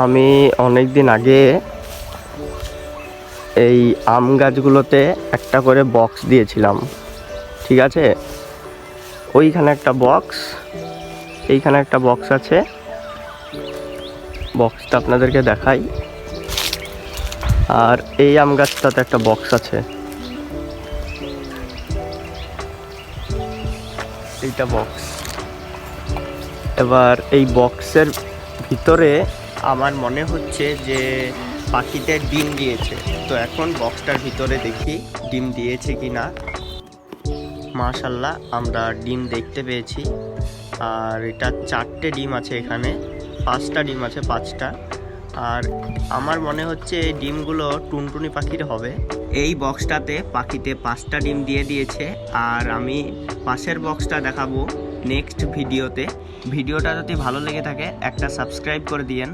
আমি অনেক দিন আগে এই আম গাছগুলোতে একটা করে বক্স দিয়েছিলাম, ঠিক আছে। ওইখানে একটা বক্স, এইখানে একটা বক্স আছে। বক্সটা আপনাদেরকে দেখাই। আর এই আম গাছটাতে একটা বক্স আছে, এইটা বক্স। এবার এই বক্সের ভিতরে আমার মনে হচ্ছে যে পাখিতে ডিম দিয়েছে। তো এখন বক্সটার ভিতরে দেখি ডিম দিয়েছে কি না। মাশাআল্লাহ, আমরা ডিম দেখতে পেয়েছি। আর এটা 4টে ডিম আছে, এখানে 5টা ডিম আছে, 5টা। আর আমার মনে হচ্ছে এই ডিমগুলো টুনটুনি পাখির হবে। এই বক্সটাতে পাখিতে 5টা ডিম দিয়ে দিয়েছে। আর আমি পাশের বক্সটা দেখাবো নেক্সট ভিডিওতে। ভিডিওটা যদি ভালো লেগে থাকে একটা সাবস্ক্রাইব করে দিয়েন।